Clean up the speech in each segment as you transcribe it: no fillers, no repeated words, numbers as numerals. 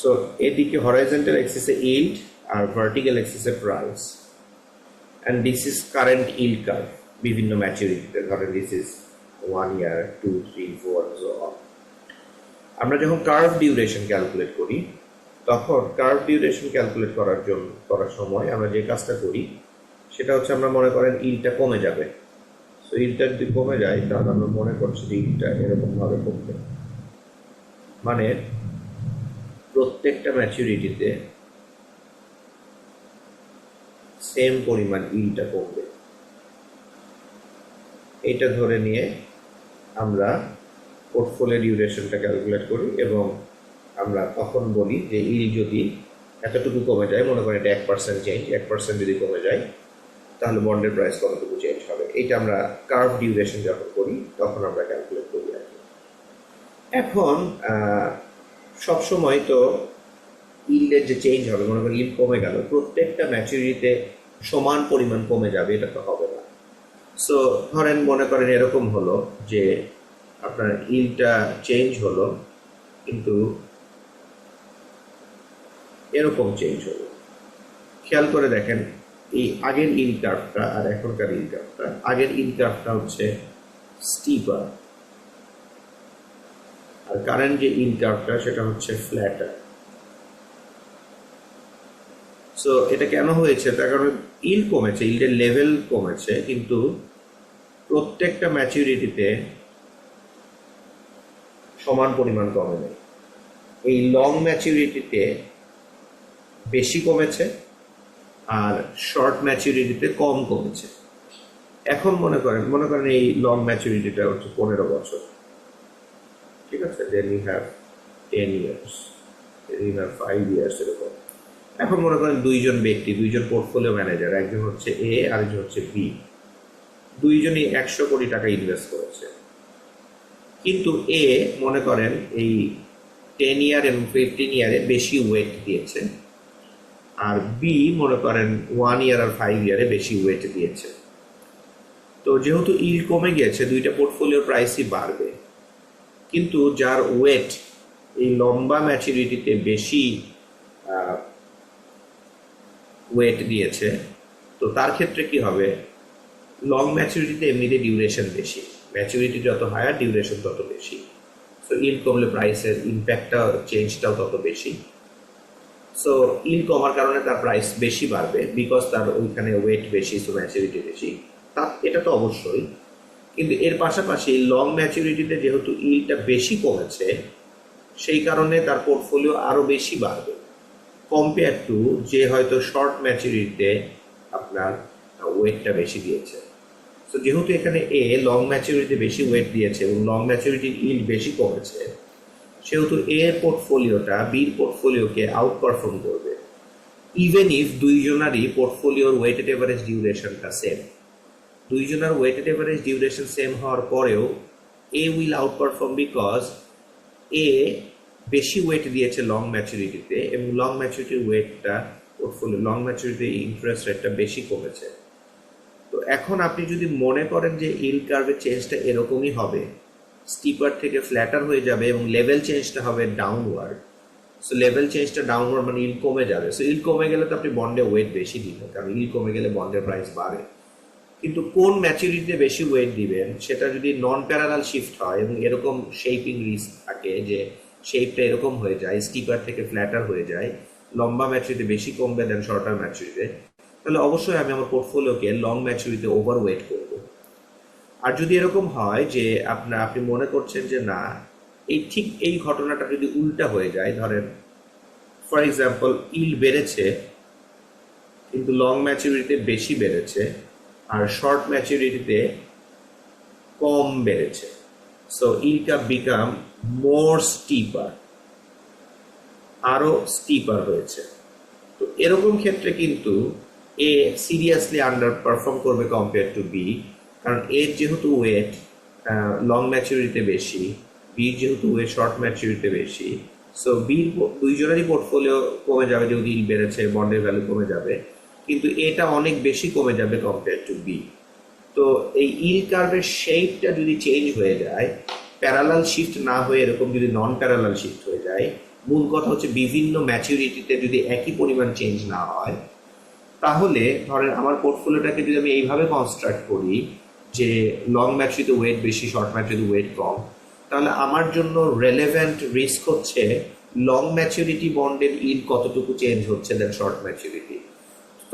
So এদিকে horizontal অ্যাক্সিসে yield আর ভার্টিক্যাল অ্যাক্সিসে price, and this is current yield curve বিভিন্ন ম্যাচুরিটিতে। ধরেন this is 1 year, 2, 3, 4 so on। আমরা যখন কার্ভ ডিউরেশন ক্যালকুলেট করি তখন কার্ভ ডিউরেশন ক্যালকুলেট করার সময় আমরা যে কাজটা করি সেটা হচ্ছে আমরা মনে করেন ইলটা কমে যাবে। সো ইলটা যদি কমে যায় তাহলে আমরা মনে করছি যে ইলটা এরকমভাবে কমবে, মানে প্রত্যেকটা ম্যাচুরিটিতে সেম পরিমাণ ইলটা কমবে। এটা ধরে নিয়ে আমরা পোর্টফোলিও ডিউরেশনটা ক্যালকুলেট করি এবং আমরা তখন বলি যে ইল যদি এতটুকু কমে যায়, মনে করেন এটা 1% চেঞ্জ, 1% যদি কমে যায় তাহলে বন্ডের প্রাইস কতটুকু চেঞ্জ হবে। এটা আমরা কার্ভ ডিউরেশন যখন করি তখন আমরা ক্যালকুলেট করি আর কি। এখন সবসময় তো ইল্ডের যে চেঞ্জ হবে, মনে করেন ইল্ড কমে গেল, প্রত্যেকটা ম্যাচুরিটিতে সমান পরিমাণ কমে যাবে এটা তো হবে না। সো ধরেন মনে করেন এরকম হলো যে আপনার ইলটা চেঞ্জ হলো কিন্তু এরকম চেঞ্জ হলো। খেয়াল করে দেখেন এই আগের ইল কার্ভটা আর এখনকার ইল কার্ভটা, আগের ইল কার্ভটা হচ্ছে স্টিপার আর কারেন্ট যে ইল কার্ভটা সেটা হচ্ছে ফ্ল্যাটার। সো এটা কেন হয়েছে? তার কারণ ইল কমেছে, ইল্ডের লেভেল কমেছে, কিন্তু প্রত্যেকটা ম্যাচুরিটিতে সমান পরিমাণ কমে নেই। এই লং ম্যাচুরিটিতে বেশি কমেছে আর শর্ট ম্যাচুরিটিতে কম কমেছে। এখন মনে করেন এই লং ম্যাচুরিটিটা হচ্ছে 15 বছর, ঠিক আছে, then you have 10 years, then you have 5 years এরকম। এখন মনে করেন দুইজন ব্যক্তি, দুইজন পোর্টফোলিও ম্যানেজার, একজন হচ্ছে এ আর একজন হচ্ছে বি, দুইজনই 100 কোটি টাকা ইনভেস্ট করেছে। কিন্তু এ মনে করেন এই 10 year এবং 15 year বেশি ওয়েট দিয়েছে আর বি মনে করেন 1 year আর 5 year বেশি ওয়েট দিয়েছে। তো যেহেতু ইল্ড কমে গিয়েছে দুইটা পোর্টফোলিওর প্রাইসই বাড়বে, কিন্তু যার ওয়েট এই লম্বা ম্যাচুরিটিতে বেশি ওয়েট দিয়েছে তো তার ক্ষেত্রে কি হবে, লং ম্যাচুরিটিতে এমনিতে ডিউরেশন বেশি, ম্যাচুরিটি যত হায়ার ডিউরেশন তত বেশি। সো ইল্ড কমলে প্রাইসের ইম্প্যাক্টটা চেঞ্জটাও তত বেশি। সো ইল্ড কমার কারণে তার প্রাইস বেশি বাড়বে বিকজ তার ওইখানে ওয়েট বেশি, সো ম্যাচুরিটি বেশি। এটা তো অবশ্যই, কিন্তু এর পাশাপাশি লং ম্যাচুরিটিতে যেহেতু ইল্ডটা বেশি কমেছে সেই কারণে তার পোর্টফোলিও আরও বেশি বাড়বে কম্পেয়ার টু যে হয়তো শর্ট ম্যাচুরিটিতে আপনার ওয়েটটা বেশি দিয়েছে। সো যেহেতু এখানে এ লং ম্যাচুরিটিতে বেশি ওয়েট দিয়েছে এবং লং ম্যাচুরিটির ইল্ড বেশি কমেছে, সেহেতু এর পোর্টফোলিওটা বির পোর্টফোলিওকে আউট পারফর্ম করবে ইভেন ইফ দুইজনারই পোর্টফোলিওর ওয়েটেড এভারেজ ডিউরেশনটা সেম। দুইজনের ওয়েটেড এভারেজ ডিউরেশন সেম হওয়ার পরেও A will outperform because A বেশি ওয়েট দিয়েছে লং ম্যাচুরিটিতে এবং লং ম্যাচুরিটির ওয়েটটা পোর্টফোলিও লং ম্যাচুরিটির ইন্টারেস্ট রেটটা বেশি কমেছে। তো এখন আপনি যদি মনে করেন যে ইল্ড কার্ভের চেঞ্জটা এরকমই হবে, স্টিপার থেকে ফ্ল্যাটার হয়ে যাবে এবং লেভেল চেঞ্জটা হবে ডাউনওয়ার্ড। সো লেভেল চেঞ্জটা ডাউনওয়ার্ড মানে ইল্ড কমে যাবে। সো ইল্ড কমে গেলে তো আপনি বন্ডে ওয়েট বেশি দিবেন, কারণ ইল্ড কমে গেলে বন্ডের প্রাইস বাড়ে। কিন্তু কোন ম্যাচুরিটিতে বেশি ওয়েট দিবেন সেটা যদি নন প্যারালাল শিফট হয় এবং এরকম শেপিং রিস্ক থাকে যে শেপটা এরকম হয়ে যায়, স্টিপার থেকে ফ্ল্যাটার হয়ে যায়, লম্বা ম্যাচুরিটি বেশি কমবে দেন শর্টার ম্যাচুরিটিতে, তাহলে অবশ্যই আমি আমার পোর্টফোলিওকে লং ম্যাচুরিটিতে ওভার ওয়েট করব। আর যদি এরকম হয় যে আপনি মনে করছেন যে না, ঠিক এই ঘটনাটা যদি উল্টা হয়ে যায়, ধরেন ফর এক্সাম্পল ইল্ড বেড়েছে কিন্তু লং ম্যাচুরিটিতে বেশি বেড়েছে আর শর্ট ম্যাচুরিটিতে কম বেড়েছে, সো ইল্ডটা বিকাম মোর স্টিপার, আরো স্টিপার হয়েছে। তো এরকম ক্ষেত্রে কিন্তু এ সিরিয়াসলি আন্ডার পারফর্ম করবে কম্পেয়ার টু বি, কারণ এর যেহেতু ওয়েট লং ম্যাচুরিটিতে বেশি, বির যেহেতু ওয়েট শর্ট ম্যাচুরিটিতে বেশি, সো বির দুইজনেরই পোর্টফোলিও কমে যাবে যেহেতু ইল্ড বেড়েছে, বন্ডের ভ্যালু কমে যাবে, কিন্তু এটা অনেক বেশি কমে যাবে কম্পেয়ার টু বি। তো এই ইল্ড কার্ভের শেপটা যদি চেঞ্জ হয়ে যায়, প্যারালাল শিফট না হয়ে এরকম যদি নন প্যারালাল শিফট হয়ে যায়, মূল কথা হচ্ছে বিভিন্ন ম্যাচুরিটিতে যদি একই পরিমাণ চেঞ্জ না হয়, তাহলে ধরেন আমার পোর্টফোলিওটাকে যদি আমি এইভাবে কনস্ট্রাক্ট করি যে লং ম্যাচুরিতে ওয়েট বেশি, শর্ট ম্যাচুরিতে ওয়েট কম, তাহলে আমার জন্য রেলেভেন্ট রিস্ক হচ্ছে লং ম্যাচুরিটি বন্ডের ইল্ড কতটুকু চেঞ্জ হচ্ছে দেন শর্ট ম্যাচুরিটি।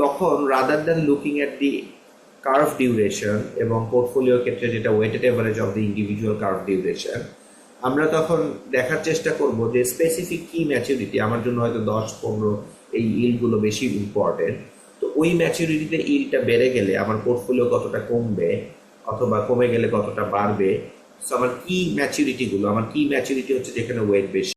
তখন rather than looking at the curve duration এবং পোর্টফোলিওর ক্ষেত্রে যেটা weighted average of the individual curve duration, আমরা তখন দেখার চেষ্টা করব যে স্পেসিফিক কি ম্যাচুরিটি আমার জন্য হয়তো 10-15 এই ইল্ডগুলো বেশি ইম্পর্টেন্ট। তো ওই ম্যাচুরিটিতে ইল্ডটা বেড়ে গেলে আমার পোর্টফোলিও কতটা কমবে অথবা কমে গেলে কতটা বাড়বে। সো আমার কি ম্যাচুরিটি হচ্ছে যেখানে ওয়েট বেশি।